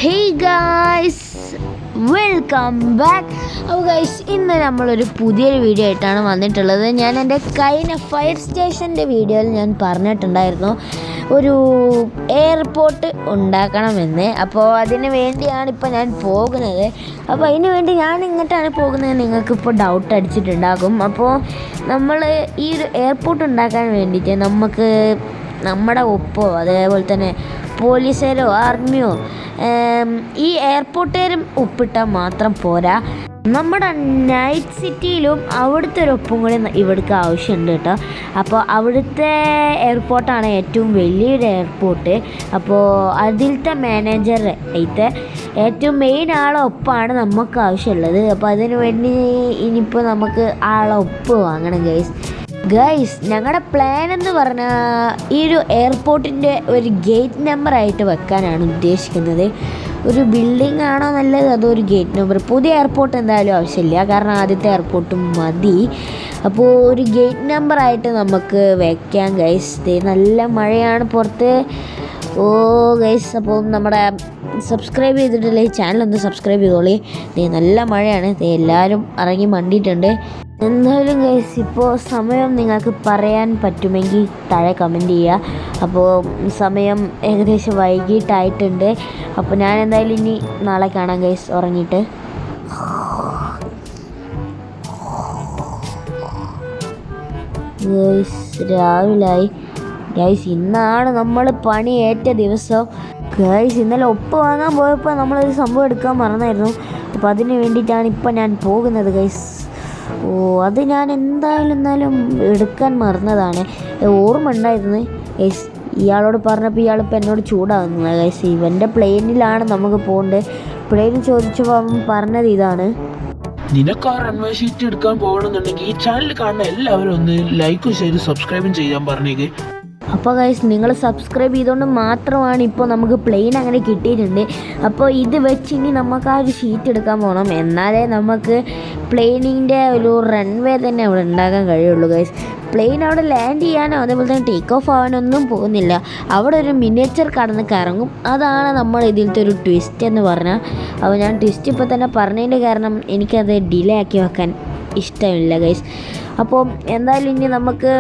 Hey guys, welcome back. അപ്പോൾ guys, ഇന്ന് നമ്മളൊരു പുതിയൊരു വീഡിയോ ആയിട്ടാണ് വന്നിട്ടുള്ളത്. ഞാൻ എൻ്റെ കഴിഞ്ഞ ഫയർ സ്റ്റേഷൻ്റെ വീഡിയോയിൽ ഞാൻ പറഞ്ഞിട്ടുണ്ടായിരുന്നു ഒരു എയർപോർട്ട് ഉണ്ടാക്കണമെന്ന്. അപ്പോൾ അതിന് വേണ്ടിയാണ് ഇപ്പോൾ ഞാൻ പോകുന്നത്. അപ്പോൾ അതിന് വേണ്ടി ഞാൻ ഇങ്ങോട്ടാണ് പോകുന്നത് നിങ്ങൾക്കിപ്പോൾ ഡൗട്ട് അടിച്ചിട്ടുണ്ടാകും. അപ്പോൾ നമ്മൾ ഈ ഒരു എയർപോർട്ട് ഉണ്ടാക്കാൻ വേണ്ടിയിട്ട് നമുക്ക് നമ്മുടെ ഒപ്പോ അതേപോലെ തന്നെ പോലീസുകാരോ ആർമിയോ ഈ എയർപോർട്ടുകാരും ഒപ്പിട്ടാൽ മാത്രം പോരാ, നമ്മുടെ നൈറ്റ് സിറ്റിയിലും അവിടുത്തെ ഒരു ഒപ്പും കൂടി ഇവിടേക്ക് ആവശ്യമുണ്ട് കേട്ടോ. അപ്പോൾ അവിടുത്തെ എയർപോർട്ടാണ് ഏറ്റവും വലിയൊരു എയർപോർട്ട്. അപ്പോൾ അതിലത്തെ മാനേജർ ആയിട്ട് ഏറ്റവും മെയിൻ ആളെ ഒപ്പാണ് നമുക്ക് ആവശ്യമുള്ളത്. അപ്പോൾ അതിനു വേണ്ടി ഇനിയിപ്പോൾ നമുക്ക് ആളെ ഒപ്പ് വാങ്ങണം ഗൈസ്. ഞങ്ങളുടെ പ്ലാൻ എന്ന് പറഞ്ഞാൽ ഈ ഒരു എയർപോർട്ടിൻ്റെ ഒരു ഗേറ്റ് നമ്പറായിട്ട് വെക്കാനാണ് ഉദ്ദേശിക്കുന്നത്. ഒരു ബിൽഡിംഗ് ആണോ നല്ലത് അതോ ഒരു ഗേറ്റ് നമ്പർ? പുതിയ എയർപോർട്ട് എന്തായാലും ആവശ്യമില്ല, കാരണം ആദ്യത്തെ എയർപോർട്ടും മതി. അപ്പോൾ ഒരു ഗേറ്റ് നമ്പറായിട്ട് നമുക്ക് വെക്കാം ഗൈസ്. നല്ല മഴയാണ് പുറത്ത്. ഗൈസ്, അപ്പോൾ നമ്മുടെ സബ്സ്ക്രൈബ് ചെയ്തിട്ടില്ലേ ഈ ചാനലൊന്ന് സബ്സ്ക്രൈബ് ചെയ്തോളി. നല്ല മഴയാണ്, എല്ലാവരും ഇറങ്ങി മണ്ടിയിട്ടുണ്ട്. എന്തായാലും ഗൈസ്, ഇപ്പോൾ സമയം നിങ്ങൾക്ക് പറയാൻ പറ്റുമെങ്കിൽ താഴെ കമൻറ്റ് ചെയ്യുക. അപ്പോൾ സമയം ഏകദേശം വൈകിട്ടായിട്ടുണ്ട്. അപ്പോൾ ഞാൻ എന്തായാലും ഇനി നാളെ കാണാം ഗൈസ്, ഉറങ്ങിയിട്ട്. ഗൈസ്, രാവിലായി ഗൈസ്. ഇന്നാണ് നമ്മൾ പണി ഏറ്റ ദിവസം ഗൈസ്. ഇന്നലെ ഒപ്പ് വാങ്ങാൻ പോയപ്പോൾ നമ്മളൊരു സംഭവം എടുക്കാൻ മറന്നായിരുന്നു. അപ്പോൾ അതിന് വേണ്ടിയിട്ടാണ് ഇപ്പം ഞാൻ പോകുന്നത് ഗൈസ്. അത് ഞാൻ എന്നാലും എടുക്കാൻ മറന്നതാണ്. ഓർമ്മ ഉണ്ടായിരുന്നു ഗൈസ്. ഇയാളോട് പറഞ്ഞപ്പോൾ ഇയാളിപ്പോൾ എന്നോട് ചൂടാകുന്നത് ഗൈസ്. ഇവൻ്റെ പ്ലെയിനിലാണ് നമുക്ക് പോകേണ്ടത്. പ്ലെയിൻ ചോദിച്ചപ്പോൾ അവൻ പറഞ്ഞത് ഇതാണ്, നിനക്ക് ആ റൺവേ ഷീറ്റ് എടുക്കാൻ പോകണമെന്നുണ്ടെങ്കിൽ ഈ ചാനൽ കാണുന്ന എല്ലാവരും ഒന്ന് ലൈക്കും ഷെയറും സബ്സ്ക്രൈബും ചെയ്യാൻ പറഞ്ഞേക്ക്. അപ്പോൾ ഗൈസ്, നിങ്ങൾ സബ്സ്ക്രൈബ് ചെയ്തുകൊണ്ട് മാത്രമാണ് ഇപ്പോൾ നമുക്ക് പ്ലെയിൻ അങ്ങനെ കിട്ടിയിട്ടുണ്ട്. അപ്പോൾ ഇത് വെച്ച് ഇനി നമുക്ക് ആ ഒരു ഷീറ്റ് എടുക്കാൻ പോകണം, എന്നാലേ നമുക്ക് പ്ലെയിനിൻ്റെ ഒരു റൺവേ തന്നെ അവിടെ ഉണ്ടാക്കാൻ കഴിയുള്ളൂ ഗൈസ്. പ്ലെയിൻ അവിടെ ലാൻഡ് ചെയ്യാനോ അതേപോലെ തന്നെ ടേക്ക് ഓഫ് ആവാനൊന്നും പോകുന്നില്ല. അവിടെ ഒരു മിനിയേച്ചർ കടന്ന് കറങ്ങും. അതാണ് നമ്മൾ ഇതിലത്തെ ഒരു ട്വിസ്റ്റ് എന്ന് പറഞ്ഞാൽ. അപ്പോൾ ഞാൻ ട്വിസ്റ്റ് ഇപ്പോൾ തന്നെ പറഞ്ഞതിൻ്റെ കാരണം എനിക്കത് ഡിലേ ആക്കി വെക്കാൻ ഇഷ്ടമില്ല ഗൈസ്. അപ്പോൾ എന്തായാലും ഇനി നമുക്ക്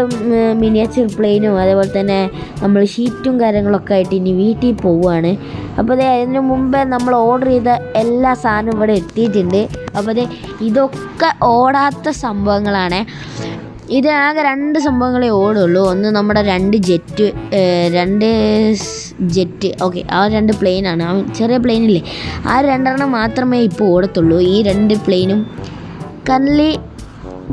മിനിയേച്ചർ പ്ലെയിനും അതേപോലെ തന്നെ നമ്മൾ ഷീറ്റും കാര്യങ്ങളൊക്കെ ആയിട്ട് ഇനി വീട്ടിൽ പോവുകയാണ്. അപ്പോൾ അതിന് മുമ്പേ നമ്മൾ ഓർഡർ ചെയ്ത എല്ലാ സാധനവും ഇവിടെ എത്തിയിട്ടുണ്ട്. അപ്പോൾ ഇതൊക്കെ ഓടാത്ത സംഭവങ്ങളാണ്. ഇതിനാകെ 2 സംഭവങ്ങളെ ഓടുള്ളൂ. ഒന്ന് നമ്മുടെ 2 ജെറ്റ് ഓക്കെ, ആ 2 പ്ലെയിനാണ്. ആ ചെറിയ പ്ലെയിനില്ലേ, ആ 2 മാത്രമേ ഇപ്പോൾ ഓടത്തുള്ളൂ. ഈ 2 പ്ലെയിനും കറൻലി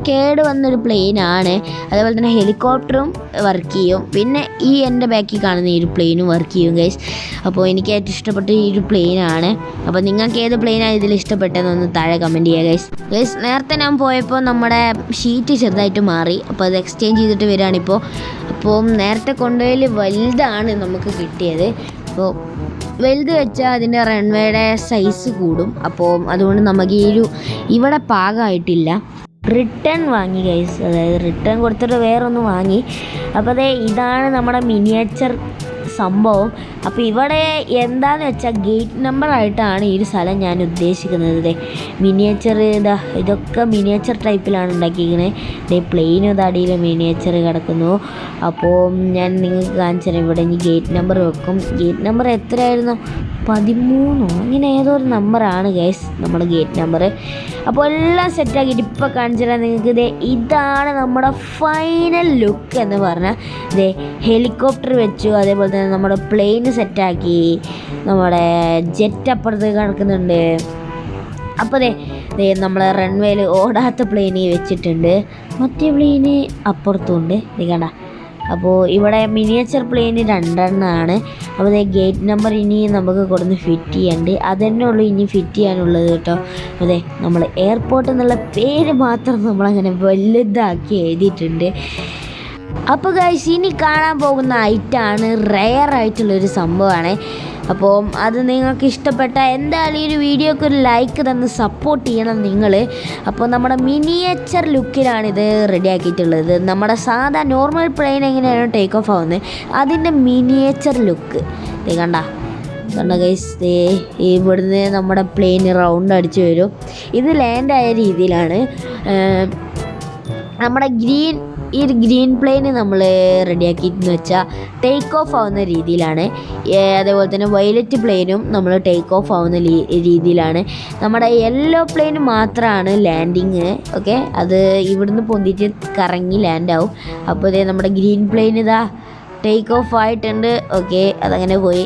കേട് വന്നൊരു പ്ലെയിനാണ്. അതേപോലെ തന്നെ ഹെലികോപ്റ്ററും വർക്ക് ചെയ്യും. പിന്നെ ഈ എൻ്റെ ബാക്കിൽ കാണുന്ന ഈ ഒരു പ്ലെയിനും വർക്ക് ചെയ്യും ഗൈസ്. അപ്പോൾ എനിക്ക് ഏറ്റവും ഇഷ്ടപ്പെട്ട ഈ ഒരു പ്ലെയിനാണ്. അപ്പോൾ നിങ്ങൾക്ക് ഏത് പ്ലെയിനാണ് ഇതിൽ ഇഷ്ടപ്പെട്ടതെന്നൊന്ന് താഴെ കമൻറ്റ് ചെയ്യുക ഗൈസ്. നേരത്തെ ഞാൻ പോയപ്പോൾ നമ്മുടെ ഷീറ്റ് ചെറുതായിട്ട് മാറി. അപ്പോൾ അത് എക്സ്ചേഞ്ച് ചെയ്തിട്ട് വരികയാണിപ്പോൾ. അപ്പോൾ നേരത്തെ കൊണ്ടുപോയി വലുതാണ് നമുക്ക് കിട്ടിയത്. അപ്പോൾ വലുത് വെച്ചാൽ അതിൻ്റെ റൺവേയുടെ സൈസ് കൂടും. അപ്പോൾ അതുകൊണ്ട് നമുക്ക് ഇവിടെ പാകമായിട്ടില്ല. റിട്ടേൺ വാങ്ങി ഗൈസ്, അതായത് റിട്ടേൺ കൊടുത്തിട്ട് വേറൊന്ന് വാങ്ങി. അപ്പോൾ ഇതാണ് നമ്മുടെ മിനിയേച്ചർ സംഭവം. അപ്പോൾ ഇവിടെ എന്താണെന്ന് വെച്ചാൽ ഗേറ്റ് നമ്പറായിട്ടാണ് ഈ ഒരു സ്ഥലം ഞാൻ ഉദ്ദേശിക്കുന്നത്. മിനിയേച്ചർ ഇതൊക്കെ മിനിയേച്ചർ ടൈപ്പിലാണ് ഉണ്ടാക്കിയിരിക്കുന്നത്. പ്ലെയിനും അടിയിൽ മിനിയേച്ചർ കിടക്കുന്നു. അപ്പോൾ ഞാൻ നിങ്ങൾക്ക് കാണിച്ചു തരാം. ഇവിടെ ഇനി ഗേറ്റ് നമ്പർ വെക്കും. ഗേറ്റ് നമ്പർ എത്രയായിരുന്നു? 13 അങ്ങനെ ഏതോ ഒരു നമ്പറാണ് ഗൈസ് നമ്മുടെ ഗേറ്റ് നമ്പർ. അപ്പോൾ എല്ലാം സെറ്റാക്കിയിട്ട് ഇപ്പോൾ കാണിച്ചു തരാം നിങ്ങൾക്ക്. ഇതാണ് നമ്മുടെ ഫൈനൽ ലുക്ക് എന്ന് പറഞ്ഞാൽ. ഹെലികോപ്റ്റർ വെച്ചു, അതേപോലെ തന്നെ നമ്മുടെ പ്ലെയിൻ സെറ്റാക്കി, നമ്മുടെ ജെറ്റ് അപ്പുറത്ത് കിടക്കുന്നുണ്ട്. അപ്പോൾ നമ്മൾ റൺവേയിൽ ഓടാത്ത പ്ലെയിന് വെച്ചിട്ടുണ്ട്, മറ്റേ പ്ലെയിന് അപ്പുറത്തുണ്ട്. കണ്ട. അപ്പോൾ ഇവിടെ മിനിയേച്ചർ പ്ലെയിന് 2 അപ്പോൾ ഗേറ്റ് നമ്പർ ഇനി നമുക്ക് കൊടുന്ന് ഫിറ്റ് ചെയ്യാണ്ട്. അതന്നെ ഉള്ളൂ ഇനി ഫിറ്റ് ചെയ്യാനുള്ളത് കേട്ടോ. അതെ, നമ്മൾ എയർപോർട്ട് എന്നുള്ള പേര് മാത്രം നമ്മളങ്ങനെ വലുതാക്കി എഴുതിയിട്ടുണ്ട്. അപ്പോൾ ഗൈസ്, ഇനി കാണാൻ പോകുന്ന ഐറ്റാണ് റെയർ ആയിട്ടുള്ളൊരു സംഭവമാണ്. അപ്പോൾ അത് നിങ്ങൾക്ക് ഇഷ്ടപ്പെട്ട എന്തായാലും ഈ ഒരു വീഡിയോക്ക് ഒരു ലൈക്ക് തന്ന് സപ്പോർട്ട് ചെയ്യണം നിങ്ങൾ. അപ്പോൾ നമ്മുടെ മിനിയേച്ചർ ലുക്കിലാണിത് റെഡിയാക്കിയിട്ടുള്ളത്. നമ്മുടെ സാധാ നോർമൽ പ്ലെയിൻ എങ്ങനെയാണ് ടേക്ക് ഓഫ് ആവുന്നത് അതിൻ്റെ മിനിയേച്ചർ ലുക്ക് കണ്ട. കണ്ട ഗൈസ്, ഇവിടുന്ന് നമ്മുടെ പ്ലെയിൻ റൗണ്ട് അടിച്ച് വരും. ഇത് ലാൻഡായ രീതിയിലാണ്. നമ്മുടെ ഈ ഒരു ഗ്രീൻ പ്ലെയിന് നമ്മൾ റെഡിയാക്കിയെന്ന് വെച്ചാൽ ടേക്ക് ഓഫ് ആവുന്ന രീതിയിലാണ്. അതേപോലെ തന്നെ വയലറ്റ് പ്ലെയിനും നമ്മൾ ടേക്ക് ഓഫ് ആവുന്ന രീതിയിലാണ്. നമ്മുടെ യെല്ലോ പ്ലെയിന് മാത്രമാണ് ലാൻഡിങ്. ഓക്കെ, അത് ഇവിടുന്ന് പൊന്തിച്ച് കറങ്ങി ലാൻഡാവും. അപ്പോൾ ഇതേ നമ്മുടെ ഗ്രീൻ പ്ലെയിൻ ഇതാ ടേക്ക് ഓഫ് ആയിട്ടുണ്ട്. ഓക്കെ, അതങ്ങനെ പോയി.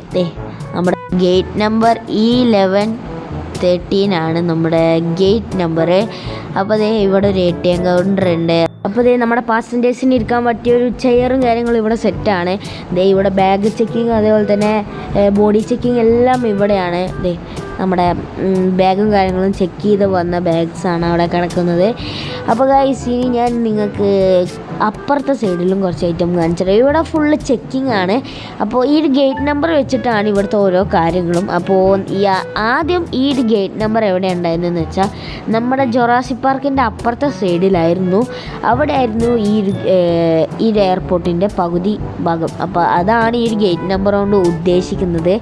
നമ്മുടെ ഗേറ്റ് നമ്പർ E1113 ആണ് നമ്മുടെ ഗേറ്റ് നമ്പർ. അപ്പോൾ അതേ ഇവിടെ ഒരു ATM കൗണ്ടർ ഉണ്ട്. അപ്പോൾ ദേ നമ്മുടെ പാസഞ്ചേഴ്സിന് ഇരിക്കാൻ പറ്റിയൊരു ചെയറും കാര്യങ്ങളും ഇവിടെ സെറ്റാണ്. ഇവിടെ ബാഗ് ചെക്കിങ് അതേപോലെ തന്നെ ബോഡി ചെക്കിങ് എല്ലാം ഇവിടെയാണ്. നമ്മുടെ ബാഗും കാര്യങ്ങളും ചെക്ക് ചെയ്ത് വന്ന ബാഗ്സാണ് അവിടെ കിടക്കുന്നത്. അപ്പോൾ ഗൈസ്, ഇനി ഞാൻ നിങ്ങൾക്ക് അപ്പുറത്തെ സൈഡിലും കുറച്ച് ഐറ്റം കാണിച്ചിട്ട് ഇവിടെ ഫുള്ള് ചെക്കിങ് ആണ്. അപ്പോൾ ഈ ഒരു ഗേറ്റ് നമ്പർ വെച്ചിട്ടാണ് ഇവിടുത്തെ ഓരോ കാര്യങ്ങളും. അപ്പോൾ ആദ്യം ഈ ഒരു ഗേറ്റ് നമ്പർ എവിടെ ഉണ്ടായിരുന്നെന്ന് വെച്ചാൽ നമ്മുടെ ജൊറാസിക് പാർക്കിൻ്റെ അപ്പുറത്തെ സൈഡിലായിരുന്നു. അവിടെ ആയിരുന്നു ഈ ഒരു എയർപോർട്ടിൻ്റെ പകുതി ഭാഗം. അപ്പോൾ അതാണ് ഈ ഒരു ഗേറ്റ് നമ്പർ കൊണ്ട് ഉദ്ദേശിക്കുന്നത്.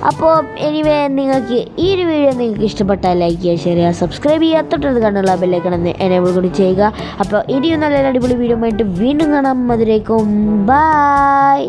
അപ്പോൾ എനിവേ, നിങ്ങൾക്ക് ഈ ഒരു വീഡിയോ നിങ്ങൾക്ക് ഇഷ്ടപ്പെട്ടാൽ ലൈക്ക് ചെയ്യുക, ഷെയർ ചെയ്യുക, സബ്സ്ക്രൈബ് ചെയ്യുക, തൊട്ടത് കണ്ടുള്ള ബെല്ലൈക്കൺ എനേബിൾ കൂടി ചെയ്യുക. അപ്പോൾ ഇനിയും നല്ല അടിപൊളി വീഡിയോ ആയിട്ട് വീണ്ടും കാണാം. അതിലേക്കും ബൈ.